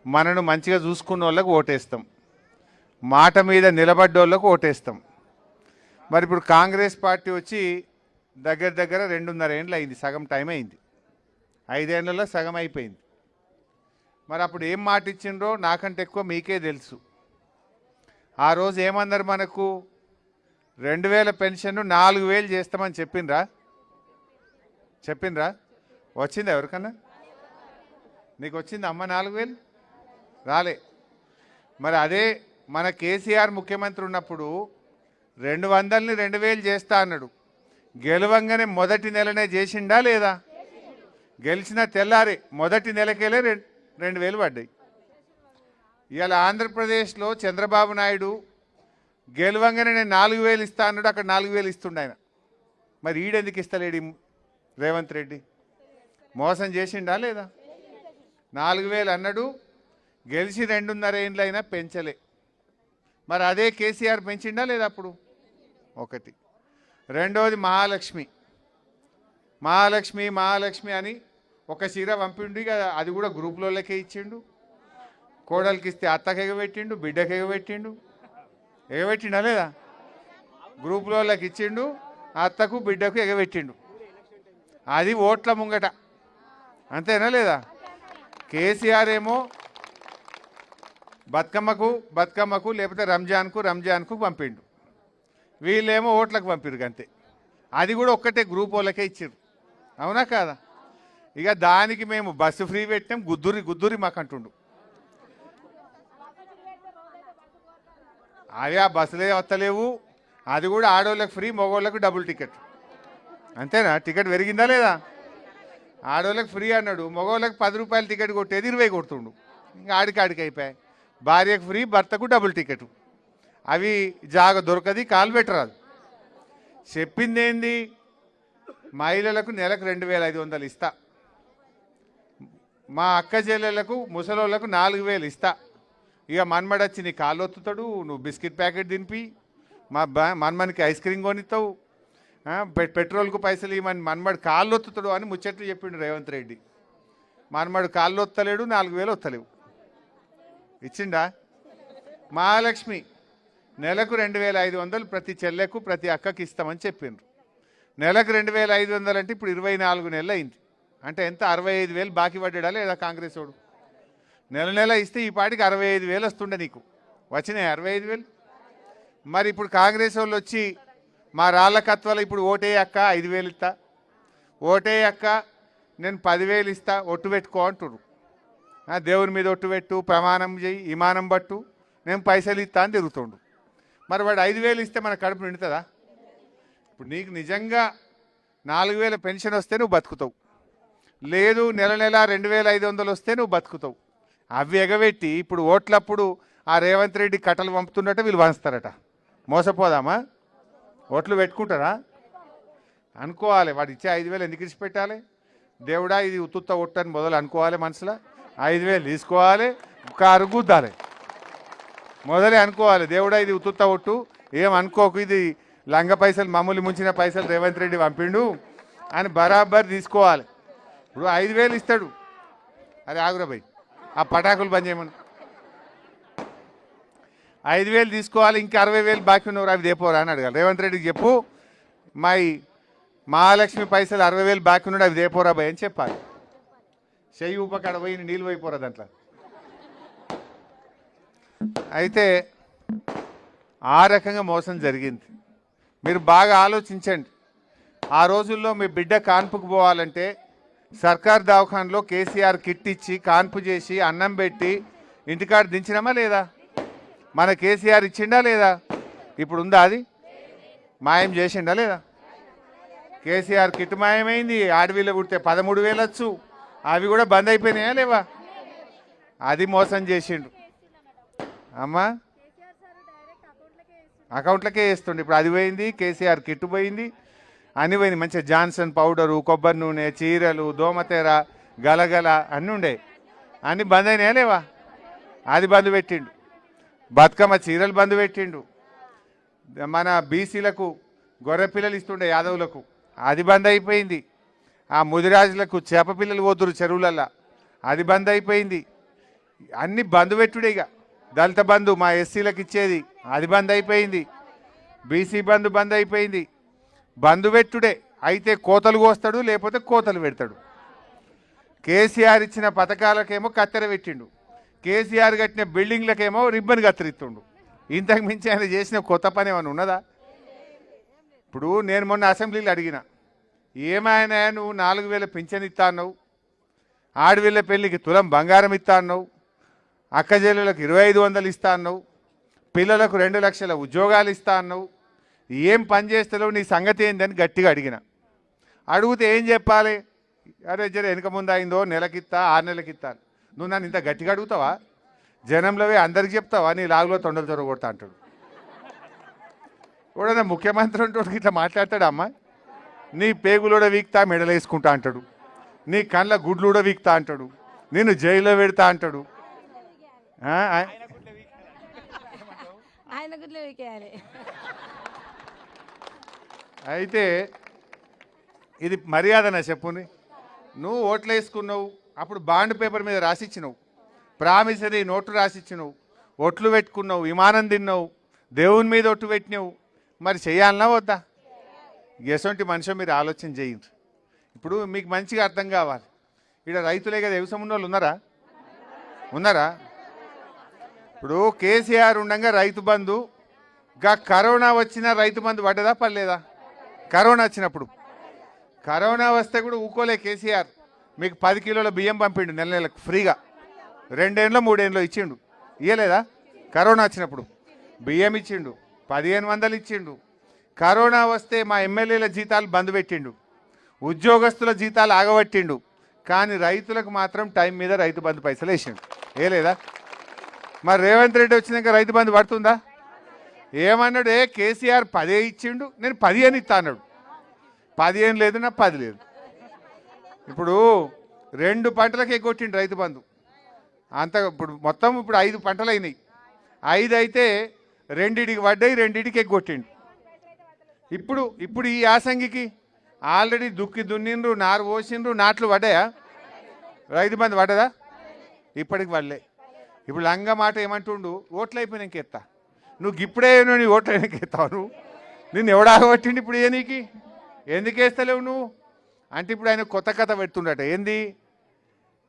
మనను మంచిగా చూసుకున్న వాళ్ళకు ఓటేస్తాం, మాట మీద నిలబడ్డోళ్ళకు ఓటేస్తాం. మరి ఇప్పుడు కాంగ్రెస్ పార్టీ వచ్చి దగ్గర దగ్గర 2.5 ఏళ్ళు అయింది, సగం టైం అయింది, 5 ఏళ్లలో సగం అయిపోయింది. మరి అప్పుడు ఏం మాట ఇచ్చిండ్రో నాకంటే ఎక్కువ మీకే తెలుసు. ఆ రోజు ఏమన్నారు, మనకు 2000 పెన్షన్ 4000 చేస్తామని చెప్పిండ్రా? వచ్చిందా ఎవరికన్నా? నీకు వచ్చింది అమ్మ 4000? రాలే. మరి అదే మన కేసీఆర్ ముఖ్యమంత్రి ఉన్నప్పుడు 200ని 2000 చేస్తా అన్నాడు. గెలవంగానే మొదటి నెలనే చేసిండా లేదా? గెలిచిన తెల్లారి మొదటి నెలకేలే 2000 పడ్డాయి. ఇవాళ ఆంధ్రప్రదేశ్లో చంద్రబాబు నాయుడు గెలవంగానే నేను 4000 ఇస్తా అన్నాడు, అక్కడ 4000 ఇస్తుండ ఆయన. మరి ఈడెందుకు ఇస్తలేడు రేవంత్ రెడ్డి? మోసం చేసిండా లేదా? 4000 అన్నాడు, గెలిచి 2.5 ఏళ్ళు అయినా పెంచలే. మరి అదే కేసీఆర్ పెంచిండా లేదా అప్పుడు? ఒకటి. రెండోది మహాలక్ష్మి అని ఒక చీర పంపిండు, ఇక అది కూడా గ్రూప్లకే ఇచ్చిండు. కోడలికి ఇస్తే అత్తకి ఎగబెట్టిండు, బిడ్డకి ఎగబెట్టిండా లేదా? గ్రూపులకి ఇచ్చిండు, అత్తకు బిడ్డకు ఎగబెట్టిండు. అది ఓట్ల ముంగట, అంతేనా లేదా? కేసీఆర్ ఏమో బతుకమ్మకు లేకపోతే రంజాన్కు పంపిండు, వీళ్ళేమో ఓట్లకు పంపిరు అంతే. అది కూడా ఒక్కటే గ్రూప్ వాళ్ళకే ఇచ్చారు, అవునా కాదా? ఇక దానికి మేము బస్సు ఫ్రీ పెట్టాం, గుద్దురి మాకు అంటుండు. అవి ఆ బస్సులే వస్తలేవు, అది కూడా ఆడవాళ్ళకి ఫ్రీ, మగవాళ్ళకు డబుల్ టికెట్, అంతేనా? టికెట్ పెరిగిందా లేదా? ఆడవాళ్ళకి ఫ్రీ అన్నాడు, మగవాళ్ళకి 10 రూపాయల టికెట్ కొట్టేది 20 కొడుతుండు. ఇంకా ఆడికి అయిపోయాయి. భార్యకు ఫ్రీ, భర్తకు డబుల్ టికెట్. అవి జాగ దొరకది, కాలు పెట్టరాదు. చెప్పింది ఏంది? మహిళలకు నెలకు 2500 ఇస్తా, మా అక్క చెల్లెలకు ముసలోళ్ళకు 4000 ఇస్తా. ఇక మన్మడొచ్చి నీ కాళ్ళు ఒత్తుతాడు, నువ్వు బిస్కెట్ ప్యాకెట్ తినిపి, మా మన్మనికి ఐస్ క్రీమ్ కొనిస్తావు, పెట్రోల్కు పైసలు ఇవ్వమని మన్మడు కాళ్ళు ఒత్తుతాడు అని ముచ్చట్లు చెప్పిండు రేవంత్ రెడ్డి. మన్మడు కాళ్ళు ఒత్తలేడు, 4000 వస్తలేవు. ఇచ్చిండా? మహాలక్ష్మి నెలకు 2500 ప్రతి చెల్లెకు ప్రతి అక్కకి ఇస్తామని చెప్పిండ్రు. నెలకు 2500 అంటే ఇప్పుడు 24 నెలలు అయింది. అంటే ఎంత? 65,000 బాకీ పడ్డా లేదా కాంగ్రెస్ వాడు? నెల ఇస్తే ఈ పాటికి 65,000 వస్తుండే, నీకు వచ్చినాయి 65,000. మరి ఇప్పుడు కాంగ్రెస్ వాళ్ళు వచ్చి మా రాళ్ళకత్వాలు ఇప్పుడు ఓటే అక్క 5,000 ఇస్తా, ఓటే అక్క నేను 10,000 ఇస్తా, ఒట్టు పెట్టుకో అంటున్నారు. దేవుని మీద ఒట్టు పెట్టు, ప్రమాణం చేయి, ఇమానం పట్టు, నేను పైసలు ఇస్తా అని తిరుగుతుండు. మరి వాడు 5,000 ఇస్తే మన కడుపు నిండుతుందా? ఇప్పుడు నీకు నిజంగా 4000 పెన్షన్ వస్తే నువ్వు బతుకుతావు, లేదు నెల 2500 వస్తే నువ్వు బతుకుతావు. అవి ఎగబెట్టి ఇప్పుడు ఓట్లప్పుడు ఆ రేవంత్ రెడ్డి కట్టలు పంపుతున్నట్ట వీళ్ళు వంచుతారట. మోసపోదామా? ఓట్లు పెట్టుకుంటారా? అనుకోవాలి, వాడు ఇచ్చే 5,000 ఎందుకు ఇచ్చిపెట్టాలి? దేవుడా ఇది ఉత్తుత్త ఒట్టని మొదలు అనుకోవాలి, మనసులో 5,000 తీసుకోవాలి, కారు గుద్దాలి, మొదలే అనుకోవాలి. దేవుడా ఇది ఉత్తుత్త ఒట్టు, ఏం అనుకోకు, ఇది లంగ పైసలు మామూలు ముంచిన పైసలు రేవంత్ రెడ్డి పంపిండు అని బరాబర్ తీసుకోవాలి. ఇప్పుడు 5,000 ఇస్తాడు, అరే ఆగురా భయ్ ఆ పటాకులు బంద్ చేయమని. 5,000 తీసుకోవాలి, ఇంకా 60,000 బాకీ ఉన్నవారు అవి దేపోరా అని అడగాలి. రేవంత్ రెడ్డికి చెప్పు, మహాలక్ష్మి పైసలు 60,000 బాకీ ఉన్నాడు, అవి దేపోరా భయ్ అని చెప్పాలి. చెయ్యి ఉపకాడ పోయి నీళ్ళు పోయిపోరా దాంట్లో. అయితే ఆ రకంగా మోసం జరిగింది. మీరు బాగా ఆలోచించండి. ఆ రోజుల్లో మీ బిడ్డ కాన్పుకు పోవాలంటే సర్కార్ దవాఖానలో కేసీఆర్ కిట్ ఇచ్చి కాన్పు చేసి అన్నం పెట్టి ఇంటికాడ దించినామా లేదా? మన కేసీఆర్ ఇచ్చిండా లేదా? ఇప్పుడు ఉందా? అది మాయం చేసిండా లేదా? కేసీఆర్ కిట్ మాయమైంది. ఆడవిలో పుడితే 13,000 వచ్చు, అవి కూడా బంద్ అయిపోయినాయా లేవా? అది మోసం చేసిండు అమ్మా, అకౌంట్లకే వేస్తుండే. ఇప్పుడు అది పోయింది, కేసీఆర్ కిట్ పోయింది, అన్నీ పోయింది. మంచిగా జాన్సన్ పౌడరు, కొబ్బరి నూనె, చీరలు, దోమతెర, గలగల అన్నీ ఉండే, అన్నీ బంద్ అయినాయా లేవా? అది బంద్ పెట్టిండు. బతుకమ్మ చీరలు బంద్ పెట్టిండు. మన బీసీలకు గొర్రె పిల్లలు ఇస్తుండే యాదవులకు, అది బంద్ అయిపోయింది. ఆ ముదిరాజులకు చేప పిల్లలు పోతురు చెరువులల్లో, అది బంద్ అయిపోయింది. అన్ని బంద్ పెట్టుడే. ఇక దళిత బంధు మా ఎస్సీలకు ఇచ్చేది అది బంద్ అయిపోయింది, బీసీ బంధు బంద్ అయిపోయింది. బంధు పెట్టుడే, అయితే కోతలు కోస్తాడు, లేకపోతే కోతలు పెడతాడు. కేసీఆర్ ఇచ్చిన పథకాలకేమో కత్తెర పెట్టిండు, కేసీఆర్ కట్టిన బిల్డింగ్లకేమో రిబ్బన్ కత్తిరిస్తుండు. ఇంతకు మించి ఆయన చేసిన కొత్త పని ఏమైనా ఉన్నదా? ఇప్పుడు నేను మొన్న అసెంబ్లీలో అడిగిన, ఏమైనా నువ్వు 4,000 పింఛన్ ఇస్తా అన్నావు, ఆడవిళ్ళ పెళ్ళికి తులం బంగారం ఇస్తా అన్నావు, అక్కజల్లులకు 2,500 ఇస్తా అన్నావు, పిల్లలకు 2 లక్షల ఉద్యోగాలు ఇస్తా అన్నావు, ఏం పని చేస్తలేవు, నీ సంగతి ఏందని గట్టిగా అడిగిన. అడిగితే ఏం చెప్పాలి? అరే జర వెనక ముందు అయిందో, నెలకిత్తా 6 నెలలకిత్తా. నువ్వు నన్ను ఇంత గట్టిగా అడుగుతావా? జనంలోవే అందరికి చెప్తావా నీ లాగులో తొండలు చొరగొడతా అంటాడు. కూడా ముఖ్యమంత్రి ఉంటే ఇట్లా మాట్లాడతాడు. అమ్మ నీ పేగులోడ వీక్తా మెడలేసుకుంటా అంటాడు, నీ కళ్ళ గుడ్లుడ వీక్తా అంటాడు, నిన్ను జైల్లో పెడతా అంటాడు. అయితే ఇది మర్యాదనా చెప్పుని? నువ్వు ఓట్లు వేసుకున్నావు, అప్పుడు బాండ్ పేపర్ మీద రాసిచ్చినావు, ప్రామిసరీ నోటు రాసిచ్చినావు, ఒట్లు పెట్టుకున్నావు, విమానం తిన్నావు, దేవుని మీద ఒట్టు పెట్టినావు. మరి చేయాలన్నా వద్దా? ఎసొంటి మనిషి మీరు ఆలోచన చేయండి. ఇప్పుడు మీకు మంచిగా అర్థం కావాలి, ఇక్కడ రైతులే కదా వ్యవసాయం ఉన్న వాళ్ళు ఉన్నారా? ఇప్పుడు కేసీఆర్ ఉండగా రైతు బంధు, గా కరోనా వచ్చినా రైతు బంధు పడ్డదా పడలేదా? కరోనా వచ్చినప్పుడు, కరోనా వస్తే కూడా ఊకోలే కేసీఆర్. మీకు 10 కిలోల బియ్యం పంపిండు నెల నెలకు ఫ్రీగా, 2 ఏళ్ళలో 3 ఏళ్ళలో ఇచ్చిండు. ఇవ్వలేదా? కరోనా వచ్చినప్పుడు బియ్యం ఇచ్చిండు, 1500 ఇచ్చిండు. కరోనా వస్తే మా ఎమ్మెల్యేల జీతాలు బంద్ పెట్టిండు, ఉద్యోగస్తుల జీతాలు ఆగబట్టిండు. కానీ రైతులకు మాత్రం టైం మీద రైతు బంధు పైసలు వేసిండు. లేదా? మరి రేవంత్ రెడ్డి వచ్చినాక రైతు బంధు పడుతుందా? ఏమన్నాడు? కేసీఆర్ 10 ఇచ్చిండు, నేను 15 ఇస్తా అన్నాడు. 15 లేదు, నా 10 లేదు. ఇప్పుడు 2 పంటలకు ఎగ్గొట్టిండు రైతు బంధు. అంత ఇప్పుడు మొత్తం ఇప్పుడు 5 పంటలు అయినాయి. 5 అయితే 2టికి పడ్డాయి, 2టికి ఎగ్గొట్టిండు. ఇప్పుడు ఈ యాసంగికి ఆల్రెడీ దున్నిండ్రు, నారు పోసిండ్రు, నాట్లు పడ్డాయా? రైతు బంధు పడ్డదా? ఇప్పటికి పడలే. ఇప్పుడు లంగ మాట ఏమంటుండు? ఓట్లు అయిపోయినాక ఎత్తా. నువ్వు ఇప్పుడే నీ ఓట్లు అయినాక ఎత్తావు. నువ్వు నిన్ను ఎవడాగబట్టిండి ఇప్పుడు నీకు? ఎందుకు వేస్తలేవు నువ్వు అంటే? ఇప్పుడు ఆయన కొత్త కథ పెడుతుండట. ఏంది?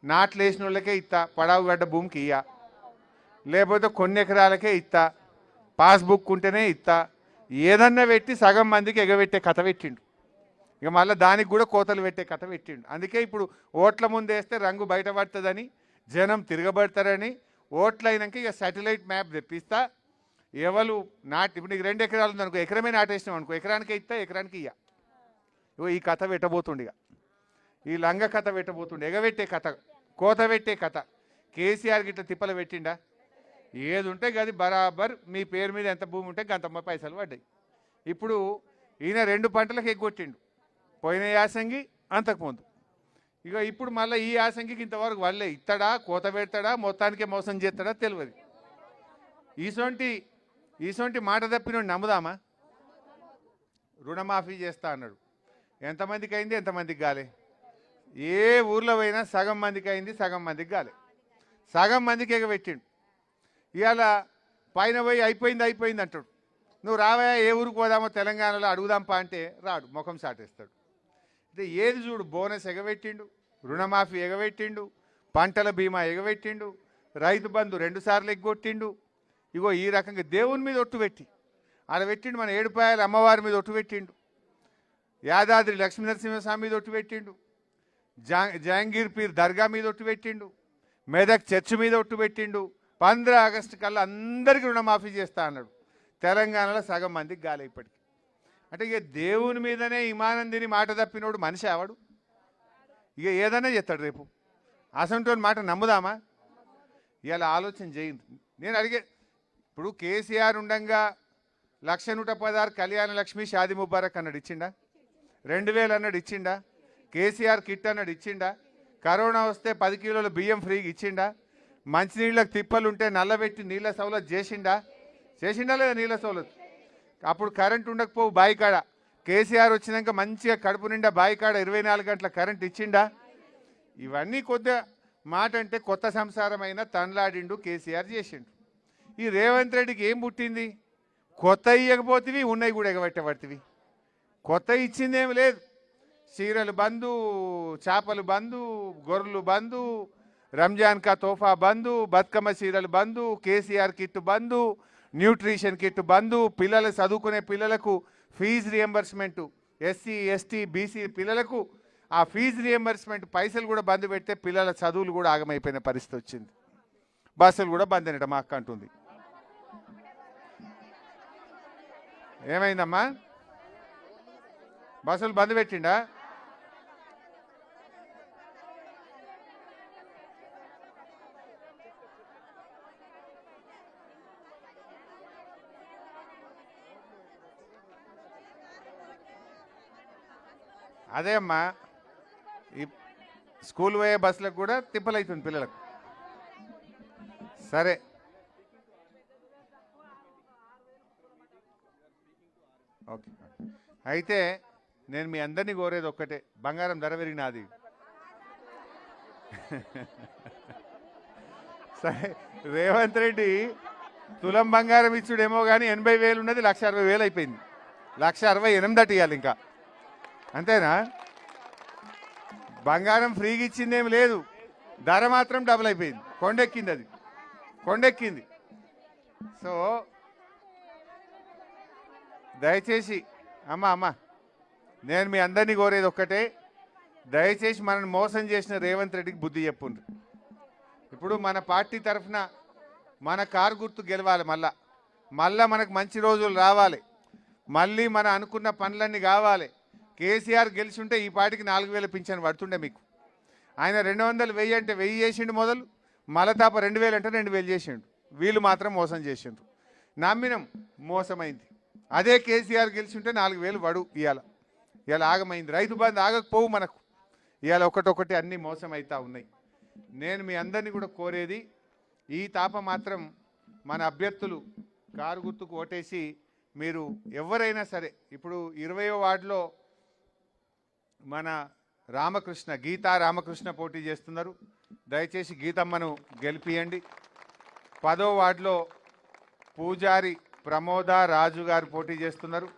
నాట్లు వేసిన వాళ్ళకే ఇస్తా, పడావు గడ్డ భూమికి ఇయ్యా, లేకపోతే కొన్ని ఎకరాలకే ఇస్తా, పాస్బుక్ ఉంటేనే ఇస్తా, ఏదన్నా పెట్టి సగం మందికి ఎగబెట్టే కథ పెట్టిండు. ఇక మళ్ళీ దానికి కూడా కోతలు పెట్టే కథ పెట్టిండు. అందుకే ఇప్పుడు ఓట్ల ముందు వేస్తే రంగు బయటపడుతుందని, జనం తిరగబడతారని, ఓట్లు అయినాక ఇక శాటిలైట్ మ్యాప్ తెప్పిస్తా, ఎవరు ఇప్పుడు నీకు 2 ఎకరాలు ఉందనుకో, ఎకరమే నాటేసినాం అనుకో, ఎకరానికే ఇస్తా, ఎకరానికి ఇయ్య. ఈ కథ పెట్టబోతుండే, ఈ లంగ కథ పెట్టబోతుండే, ఎగబెట్టే కథ, కోత పెట్టే కథ. కేసీఆర్కి ఇట్లా తిప్పలు పెట్టిండా? ఏది ఉంటే గది బరాబర్ మీ పేరు మీద ఎంత భూమి ఉంటే గంత పైసలు పడ్డాయి. ఇప్పుడు ఈయన 2 పంటలకు ఎగ్గొట్టిండు, పోయిన యాసంగి అంతకుముందు. ఇక ఇప్పుడు మళ్ళీ ఈ యాసంగికి ఇంతవరకు వాళ్ళే ఇస్తాడా, కోత పెడతాడా, మొత్తానికే మోసం చేస్తాడా తెలియదు. ఈసొంటి మాట తప్పినోడు నమ్ముదామా? రుణమాఫీ చేస్తా అన్నాడు, ఎంతమందికి అయింది, ఎంతమందికి కాలే? ఏ ఊర్లో పోయినా సగం మందికి అయింది, సగం మందికి కాలే. సగం మందికి ఎగబెట్టిండు. ఇవాళ పైన పోయి అయిపోయింది అంటాడు. నువ్వు రావా, ఏ ఊరికి పోదామో తెలంగాణలో అడుగుదాంపా అంటే రాడు, ముఖం సాటేస్తాడు. అంటే ఏది చూడు, బోనస్ ఎగబెట్టిండు, రుణమాఫీ ఎగబెట్టిండు, పంటల బీమా ఎగబెట్టిండు, రైతు బంధు 2 సార్లు ఎగ్గొట్టిండు. ఇగో ఈ రకంగా దేవుని మీద ఒట్టు పెట్టి ఆడ పెట్టిండు. మన ఏడుపాయల అమ్మవారి మీద ఒట్టు పెట్టిండు, యాదాద్రి లక్ష్మీనరసింహస్వామి మీద ఒట్టు పెట్టిండు, జహాంగీర్ పీర్ దర్గా మీద ఒట్టు పెట్టిండు, మెదక్ చర్చ్ మీద ఒట్టు పెట్టిండు. 15 ఆగస్టు కల్లా అందరికీ రుణమాఫీ చేస్తా అన్నాడు. తెలంగాణలో సగం మందికి గాలే ఇప్పటికి. అంటే ఇక దేవుని మీదనే ఇమానందిని మాట తప్పినోడు మనిషి ఆవాడు. ఇక ఏదైనా చేస్తాడు రేపు. అసంటోని మాట నమ్ముదామా? ఇవాళ ఆలోచన చేయండి. నేను అడిగే, ఇప్పుడు కేసీఆర్ ఉండంగా 1,116 కళ్యాణ లక్ష్మి షాది ముబారక్ అన్నాడు, ఇచ్చిండా? 2,000 అన్నాడు, ఇచ్చిండా? కేసీఆర్ కిట్ అన్నాడు, ఇచ్చిండా? కరోనా వస్తే 10 కిలోల బియ్యం ఫ్రీగా ఇచ్చిండా? మంచినీళ్ళకి తిప్పలు ఉంటే నల్లబెట్టి నీళ్ళ సౌలత్ చేసిండా లేదా? నీళ్ళ సౌలత్. అప్పుడు కరెంట్ ఉండకపోవు బాయికాడ, కేసీఆర్ వచ్చినాక మంచిగా కడుపు నిండా బాయికాడ 24 గంటల కరెంట్ ఇచ్చిండా? ఇవన్నీ కొద్దిగా మాట అంటే కొత్త సంసారమైన తనలాడిండు కేసీఆర్ చేసిండు. ఈ రేవంత్ రెడ్డికి ఏం పుట్టింది? కొత్త ఇయ్యకపోతివి, ఉన్నాయి కూడా ఎగబెట్టబడుతుంది. కొత్త ఇచ్చిందేమి లేదు. చీరలు బంధు, చేపలు బంధు, గొర్రెలు బంధు, రంజాన్ కా తోఫా బంధు, బతుకమ్మ చీరలు బంధు, కేసీఆర్ కిట్ బంధు, న్యూట్రిషన్ కిట్ బంధు, పిల్లలు చదువుకునే పిల్లలకు fees reimbursement, SC ST BC పిల్లలకు ఆ ఫీజు రియంబర్స్మెంట్ పైసలు కూడా బంద్ పెడితే పిల్లల చదువులు కూడా ఆగమైపోయిన పరిస్థితి వచ్చింది. బస్సులు కూడా బంద్ అయినట మా అక్క అంటుంది. ఏమైందమ్మా? బస్సులు బంద్ పెట్టిండా? అదే అమ్మా, ఈ స్కూల్ పోయే బస్సులకు కూడా తిప్పలవుతుంది పిల్లలకు. సరే, ఓకే. అయితే నేను మీ అందరినీ కోరేది ఒక్కటే, బంగారం ధర పెరిగినది. సరే, రేవంత్ రెడ్డి తులం బంగారం ఇచ్చుడేమో కానీ 80,000 ఉన్నది 1,60,000 అయిపోయింది. 1,68,000 ఇవ్వాలి ఇంకా, అంతేనా? బంగారం ఫ్రీగా ఇచ్చిందేమి లేదు, ధర మాత్రం డబుల్ అయిపోయింది, కొండెక్కింది, అది కొండెక్కింది. సో దయచేసి అమ్మ నేను మీ అందరినీ కోరేది ఒక్కటే, దయచేసి మనల్ని మోసం చేసిన రేవంత్ రెడ్డికి బుద్ధి చెప్పుండ్రు. ఇప్పుడు మన పార్టీ తరఫున మన కారు గుర్తు గెలవాలి, మళ్ళా మనకు మంచి రోజులు రావాలి, మళ్ళీ మన అనుకున్న పనులన్నీ కావాలి. కేసీఆర్ గెలిచుంటే ఈ పార్టీకి 4,000 పింఛన్ పడుతుండే మీకు. ఆయన 200 1000 అంటే 1000 చేసిండు మొదలు, మలతాప 2,000 అంటే 2,000 చేసిండు. వీళ్ళు మాత్రం మోసం చేసిండ్రు, నమ్మినం, మోసమైంది. అదే కేసీఆర్ గెలిచుంటే 4,000 పడు. ఇవాళ ఆగమైంది. రైతు బంధు ఆగకపోవు మనకు. ఇవాళ ఒకటొకటి అన్నీ మోసం అవుతా ఉన్నాయి. నేను మీ అందరినీ కూడా కోరేది, ఈ తాప మాత్రం మన అభ్యర్థులు కారు గుర్తుకు ఓటేసి మీరు ఎవరైనా సరే, ఇప్పుడు 20వ వార్డులో మన రామకృష్ణ, గీతా రామకృష్ణ పోటీ చేస్తున్నారు. దయచేసి గీతమ్మను గెలిపియండి. 10వ వార్డులో పూజారి ప్రమోద రాజు గారు పోటీ చేస్తున్నారు,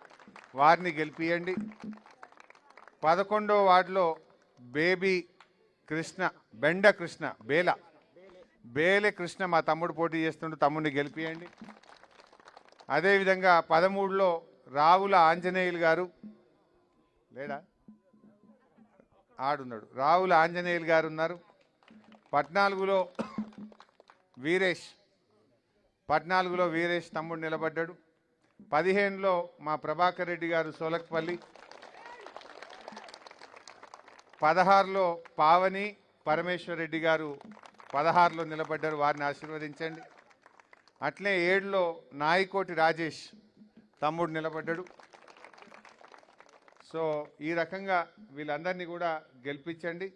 వారిని గెలిపియండి. 11వ వార్డులో బేబీ కృష్ణ, బెండ కృష్ణ, బేలే కృష్ణ మా తమ్ముడు పోటీ చేస్తుండే, తమ్ముడిని గెలిపియండి. అదేవిధంగా 13లో రావుల ఆంజనేయులు గారు లేడా, ఆడున్నాడు, రావుల ఆంజనేయులు గారు ఉన్నారు. 14లో వీరేష్ తమ్ముడు నిలబడ్డాడు. 15లో మా ప్రభాకర్ రెడ్డి గారు సోలక్పల్లి. 16లో పావని పరమేశ్వర్ రెడ్డి గారు 16లో నిలబడ్డారు, వారిని ఆశీర్వదించండి. అట్లే 7లో నాయకోటి రాజేష్ తమ్ముడు నిలబడ్డాడు. సో ఈ రకంగా వీళ్ళందరినీ కూడా గెలిపించండి.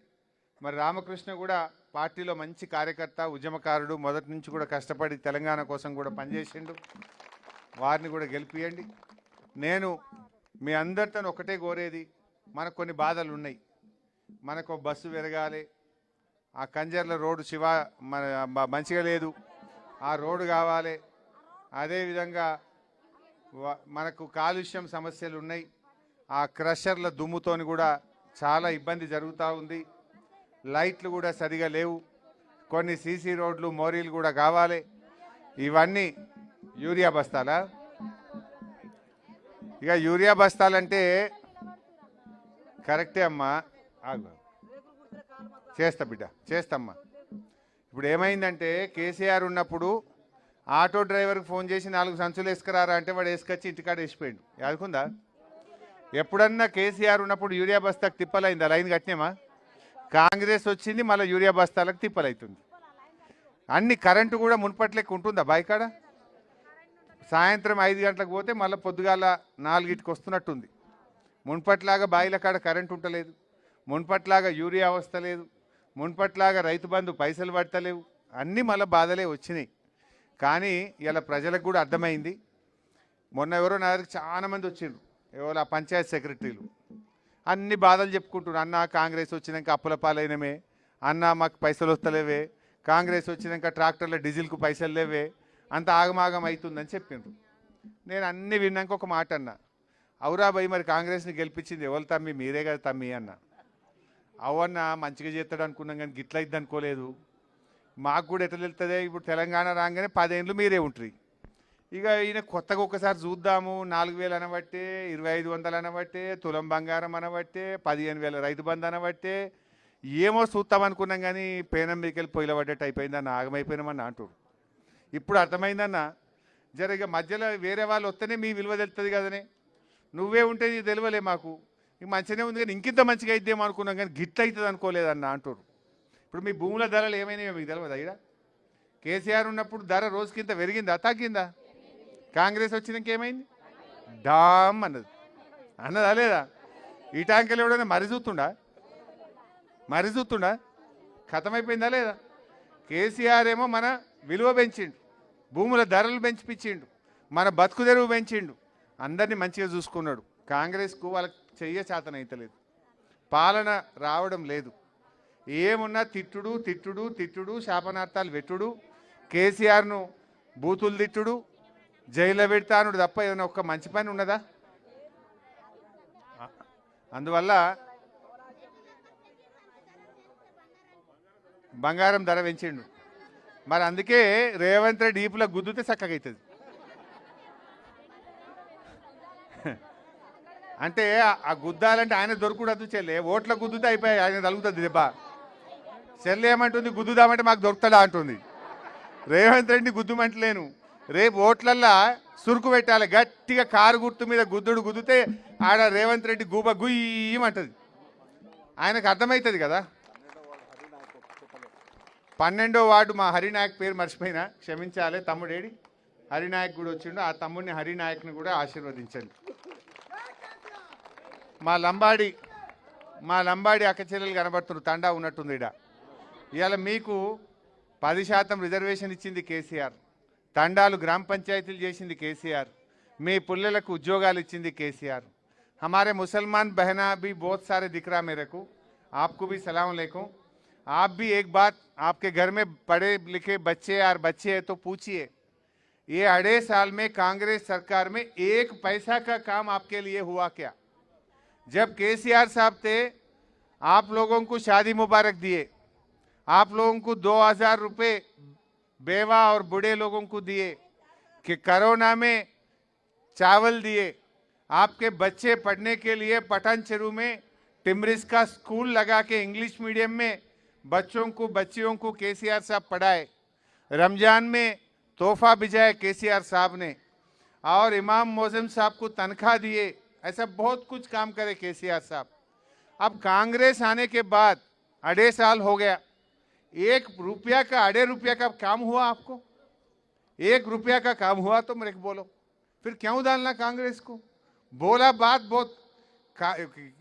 మరి రామకృష్ణ కూడా పార్టీలో మంచి కార్యకర్త, ఉద్యమకారుడు, మొదటి నుంచి కూడా కష్టపడి తెలంగాణ కోసం కూడా పనిచేసిండు, వారిని కూడా గెలిపియండి. నేను మీ అందరితో ఒకటే కోరేది, మనకు కొన్ని బాధలు ఉన్నాయి. మనకు బస్సు పెరగాలి, ఆ కంజర్ల రోడ్డు మంచిగా లేదు, ఆ రోడ్డు కావాలి. అదేవిధంగా మనకు కాలుష్యం సమస్యలు ఉన్నాయి, ఆ క్రషర్ల దుమ్ముతోని కూడా చాలా ఇబ్బంది జరుగుతూ ఉంది. లైట్లు కూడా సరిగా లేవు, కొన్ని సీసీ రోడ్లు మోరీలు కూడా కావాలి. ఇవన్నీ యూరియా బస్తాలా? ఇక యూరియా బస్తాలంటే కరెక్టే అమ్మా, చేస్తా బిడ్డ, చేస్తామ్మా. ఇప్పుడు ఏమైందంటే కేసీఆర్ ఉన్నప్పుడు ఆటో డ్రైవర్కి ఫోన్ చేసి 4 సంచులు వేసుకురారా అంటే వాడు వేసుకొచ్చి ఇంటికాడ వేసిపోయాడు. యాదుకుందా? ఎప్పుడన్నా కేసీఆర్ ఉన్నప్పుడు యూరియా బస్తాకు తిప్పలైందా? లైన్ కట్టినామా? కాంగ్రెస్ వచ్చింది, మళ్ళీ యూరియా బస్తాలకు తిప్పలవుతుంది. అన్ని కరెంటు కూడా మున్పట్లెక్క ఉంటుందా బాయికాడ? సాయంత్రం 5 గంటలకు పోతే మళ్ళీ పొద్దుగాల 4కి వస్తున్నట్టుంది. మున్పట్లాగా బాయిల కాడ కరెంటు ఉంటలేదు, మున్పట్లాగా యూరియా వస్తలేదు, మున్పట్లాగా రైతు బంధు పైసలు పడతలేవు. అన్నీ మళ్ళీ బాధలే వచ్చినాయి. కానీ ఇలా ప్రజలకు కూడా అర్థమైంది. మొన్న ఎవరో నా దగ్గరికి చాలామంది వచ్చిండ్రు, ఎవరో పంచాయత్ సెక్రటరీలు, అన్ని బాధలు చెప్పుకుంటున్నారు. అన్న కాంగ్రెస్ వచ్చినాక అప్పుల పాలైనమే, అన్న మాకు పైసలు వస్తలేవే, కాంగ్రెస్ వచ్చినాక ట్రాక్టర్ల డీజిల్కు పైసలు లేవే, అంత ఆగమాగం అవుతుందని చెప్పిండ్రు. నేను అన్ని విన్నాక ఒక మాట అన్నా, అవురా భయ్ మరి కాంగ్రెస్ని గెలిపించింది ఎవరు తమ్మి, మీరే కదా తమ్మి అన్న. అవన్న మంచిగా చేస్తాడు అనుకున్నాం కానీ గిట్ల అయింది అనుకోలేదు. మాకు కూడా ఎట్లా వెళ్తుంది, ఇప్పుడు తెలంగాణ రాగానే 10 ఏళ్ళు మీరే ఉంటుంది. ఇక ఈయన కొత్తగా ఒకసారి చూద్దాము, 4000 అనబట్టే, 2500 అనబట్టే, తులం బంగారం అనబట్టే, 15,000 రైతు బంధు అనబట్టే, ఏమో చూస్తాం అనుకున్నాం కానీ పేనం మీకెళ్ళి పొయ్యిల పడ్డట్టు అయిపోయిందన్న, ఆగమైపోయినామన్న అంటారు. ఇప్పుడు అర్థమైందన్న, జర ఇక మధ్యలో వేరే వాళ్ళు వస్తేనే మీ విలువ తెలుస్తుంది కదనే, నువ్వే ఉంటే నీకు తెలియలే మాకు. ఇక మంచిగానే ఉంది కానీ ఇంకింత మంచిగా అయిద్దేమో అనుకున్నాం కానీ గిట్ల అవుతుంది అనుకోలేదన్న అంటారు. ఇప్పుడు మీ భూముల ధరలు ఏమైనాయో మీకు తెలియదు. ఇక్కడ కేసీఆర్ ఉన్నప్పుడు ధర రోజుకింత పెరిగిందా తగ్గిందా? కాంగ్రెస్ వచ్చినాక ఏమైంది? డామ్ అన్నది అన్నదా లేదా? ఈ ట్యాంకులు ఎవడైనా మరి చూస్తుండా ఖతమైపోయిందా లేదా? కేసీఆర్ ఏమో మన విలువ పెంచిండు, భూముల ధరలు పెంచిపించిండు, మన బతుకు తెరువు పెంచిండు, అందరినీ మంచిగా చూసుకున్నాడు. కాంగ్రెస్కు వాళ్ళకి చెయ్య చేతనైతలేదు, పాలన రావడం లేదు. ఏమున్నా తిట్టుడు తిట్టుడు తిట్టుడు, శాపనార్థాలు పెట్టుడు, కేసీఆర్ను బూతులు తిట్టుడు, జైల్లో పెడతానుడు తప్ప ఏదైనా ఒక్క మంచి పని ఉన్నదా? అందువల్ల బంగారం ధర పెంచిండు. మరి అందుకే రేవంత్ రెడ్డి ఈపులో గుద్దుతే చక్కగా అవుతుంది. అంటే ఆ గుద్దాలంటే ఆయన దొరుకుడద్దు చెల్లె, ఓట్ల గుద్దుతే అయిపోయాయి, ఆయన తలుగుతుంది దెబ్బ. చెల్లె ఏమంటుంది, గుద్దుదామంటే మాకు దొరుకుతాడా అంటుంది. రేవంత్ రెడ్డిని గుద్దుమంటలేను, రేపు ఓట్లల్లా సురుకు పెట్టాలి, గట్టిగా కారు గుర్తు మీద గుద్దుతే ఆడ రేవంత్ రెడ్డి గూబ గుయ్యమంటది, ఆయనకు అర్థమవుతుంది కదా. 12వ వార్డు మా హరినాయక్ పేరు మర్చిపోయినా, క్షమించాలి. తమ్ముడేడి హరినాయక్ కూడా వచ్చిండు, ఆ తమ్ముడిని హరినాయక్ని కూడా ఆశీర్వదించండి. మా లంబాడి అక్క చెల్లెలు కనబడుతున్నారు, తండా ఉన్నట్టుంది ఇడ. ఇవాళ మీకు 10% రిజర్వేషన్ ఇచ్చింది కేసీఆర్, తండాలు గ్రామ పంచాయతీలు చేసింది కేసీఆర్, మీ పుల్లలకు ఉద్యోగాలు ఇచ్చింది కేసీఆर। हमारे मुसलमान बहना भी बहुत सारे दिख रहा मेरे को, आपको भी सलाम अलैकुम। आप भी एक बात, आपके घर में पढ़े लिखे बच्चे और बच्चे हैं तो पूछिए, ये 2.5 साल में कांग्रेस सरकार में 1 पैसा का काम आपके लिए हुआ क्या? जब केसीआर साहब थे आप लोगों को शादी मुबारक दिए, आप लोगों को 2000 रुपये बेवा और बूढ़े लोगों को दिए, कि कोरोना में चावल दिए, आपके बच्चे पढ़ने के लिए पठान चेरू में टिमरिस का स्कूल लगा के इंग्लिश मीडियम में बच्चियों को केसीआर साहब पढ़ाए, रमजान में तोहफा भिजाए केसीआर साहब ने, और इमाम मोज़म साहब को तनख्वाह दिए, ऐसा बहुत कुछ काम करे केसीआर साहब। अब कांग्रेस आने के बाद 2.5 साल हो गया, 1 रुपया का 2.5 रुपया का काम हुआ आपको? 1 रुपया का काम हुआ तो मेरे को बोलो, फिर क्यों डालना कांग्रेस को? बोला बात बहुत,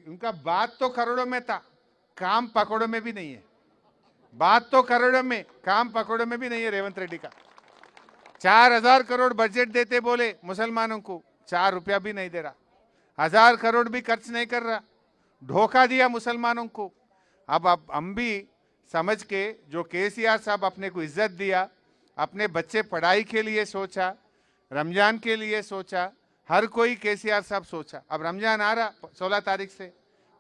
उनका बात तो करोड़ों में था, काम पकड़ों में भी नहीं है। बात तो करोड़ों में, काम पकड़ों में भी नहीं है रेवंत रेड्डी का। 4000 करोड़ बजट देते बोले मुसलमानों को, 4 रुपया भी नहीं दे रहा, 1000 करोड़ भी खर्च नहीं कर रहा, धोखा दिया मुसलमानों को। अब हम भी समझ के, जो केसीआर साहब अपने को इज्जत दिया, अपने बच्चे पढ़ाई के लिए सोचा, रमजान के लिए सोचा, हर कोई केसीआर साहब सोचा। अब रमजान आ रहा 16 तारीख से,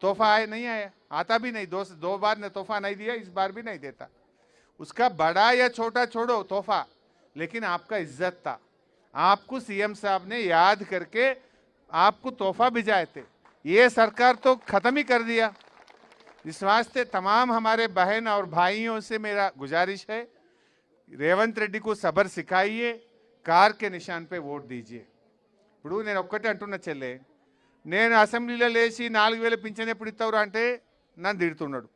तोहफा आए नहीं आया, आता भी नहीं, 2 बार ने तोहफा नहीं दिया, इस बार भी नहीं देता। उसका बड़ा या छोटा छोड़ो तोहफा, लेकिन आपका इज्जत था, आपको सीएम साहब ने याद करके आपको तोहफा भिजाए थे। ये सरकार तो खत्म ही कर दिया। इस वास्ते तमाम हमारे बहन और भाइयों से मेरा गुजारिश है, रेवंत रेड्डी को सब्र सिखाइए, कार के निशान पे वोट दीजिए। ఇప్పుడు నేను ఒక్కటే అంటున్నా చెల్లె, నేను అసెంబ్లీలో లేచి 4000 పింఛన్ ఎప్పుడు ఇస్తావురా అంటే నన్ను తిడుతున్నాడు.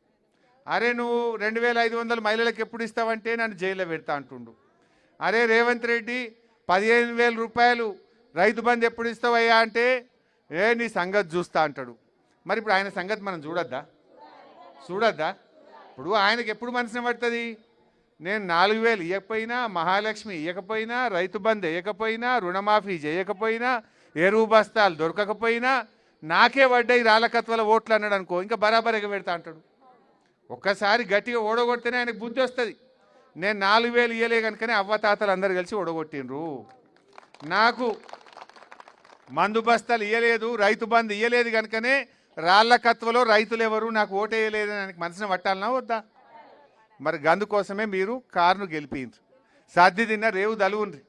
అరే నువ్వు 2500 మహిళలకు ఎప్పుడు ఇస్తావంటే నన్ను జైల్లో పెడతా అంటుండు. అరే రేవంత్ రెడ్డి 15000 రూపాయలు రైతు బంధు ఎప్పుడు ఇస్తావయ్యా అంటే నీ సంగతి చూస్తా అంటాడు. మరి ఇప్పుడు ఆయన సంగతి మనం చూడొద్దా? ఇప్పుడు ఆయనకి ఎప్పుడు మనసున పడుతుంది, నేను 4000 ఇవ్వకపోయినా, మహాలక్ష్మి ఇవ్వకపోయినా, రైతు బంధు ఇవ్వకపోయినా, రుణమాఫీ చేయకపోయినా, ఎరువు బస్తాలు దొరకకపోయినా, నాకే వడ్డీ రాలకత్వల ఓట్లు అన్నాడు అనుకో, ఇంకా బరాబర్ ఎగబెడతా అంటాడు. ఒక్కసారి గట్టిగా ఓడగొడితేనే ఆయనకు బుద్ధి వస్తుంది. నేను 4000 ఇయ్యలే కనుకనే అవ్వతాతలు అందరు కలిసి ఓడగొట్టిండ్రు. నాకు మందు బస్తాలు ఇయ్యలేదు, రైతు బంధు ఇయ్యలేదు కనుకనే రాళ్ల కత్వలో రైతులు ఎవరు నాకు ఓటేయలేదని ఆయనకు మనసున పట్టాలనా వద్దా? మరి గందు కోసమే మీరు కారును గెలిపిండ్రు. సర్ది తిన్న రేవు దలువుండ్రి.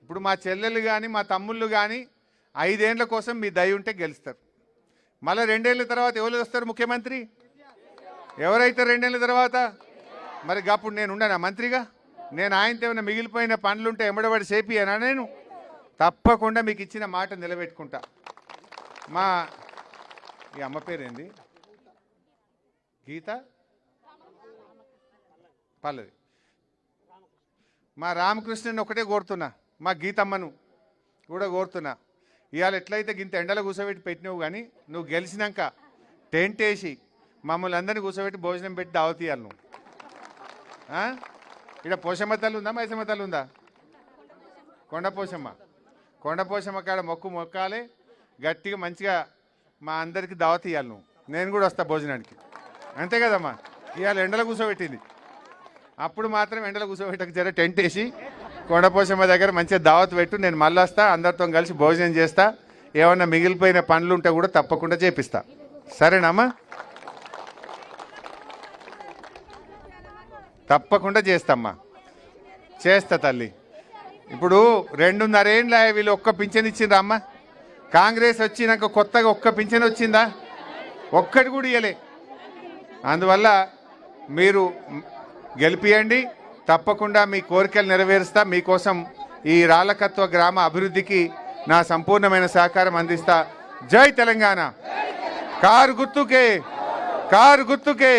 ఇప్పుడు మా చెల్లెళ్ళు కానీ మా తమ్ముళ్ళు కానీ 5 ఏళ్ల కోసం మీ దయ ఉంటే గెలుస్తారు. మళ్ళీ 2 ఏళ్ళ తర్వాత ఎవరు వస్తారు ముఖ్యమంత్రి? ఎవరైతే 2 ఏళ్ళ తర్వాత? మరి అప్పుడు నేను ఉండనా మంత్రిగా? నేను ఆయనతో ఏమైనా మిగిలిపోయిన పనులుంటే ఎమ్మడబడి చేపియనా? నేను తప్పకుండా మీకు ఇచ్చిన మాట నిలబెట్టుకుంటా. మా ఈ అమ్మ పేరేంది? గీత పల్లవి. మా రామకృష్ణని ఒకటే కోరుతున్నా, మా గీతమ్మను కూడా కోరుతున్నా. ఇవాళ ఎట్లయితే ఇంత ఎండలో కూర్చోబెట్టి పెట్టినావు కానీ నువ్వు గెలిచినాక టెంట్ వేసి మమ్మల్ని అందరినీ కూర్చోబెట్టి భోజనం పెట్టి దావతీయాలి నువ్వు. ఇక్కడ పోషమ్మ తల్లి ఉందా, మైసమ్మ తల్లి ఉందా? కొండపోషమ్మ. కొండపోషమ్మ కాడ మొక్కాలి గట్టిగా మంచిగా మా అందరికీ దావతీయాలి నువ్వు. నేను కూడా వస్తా భోజనానికి, అంతే కదమ్మా? ఇవాళ ఎండలో కూర్చోబెట్టింది, అప్పుడు మాత్రం ఎండలో కూర్చోబెట్టక జర టెంట్ వేసి కొండపోషమ్మ దగ్గర మంచిగా దావత్ పెట్టు. నేను మళ్ళీ వస్తా, అందరితో కలిసి భోజనం చేస్తా. ఏమన్నా మిగిలిపోయిన పనులు ఉంటే కూడా తప్పకుండా చేపిస్తా. సరేనమ్మా? తప్పకుండా చేస్తామ్మా, చేస్తా తల్లి. ఇప్పుడు 2.5 ఏళ్ళ వీళ్ళు ఒక్క పింఛన్ ఇచ్చిండ్రా అమ్మ? కాంగ్రెస్ వచ్చినాక కొత్తగా ఒక్క పింఛన్ వచ్చిందా? ఒక్కటి కూడా ఇవ్వలే. అందువల్ల మీరు గెలిపియండి, తప్పకుండా మీ కోరికలు నెరవేరుస్తా. మీకోసం ఈ రాళ్ళకత్వ గ్రామ అభివృద్ధికి నా సంపూర్ణమైన సహకారం అందిస్తా. జై తెలంగాణ. కారు గుర్తుకే, కారు గుర్తుకే.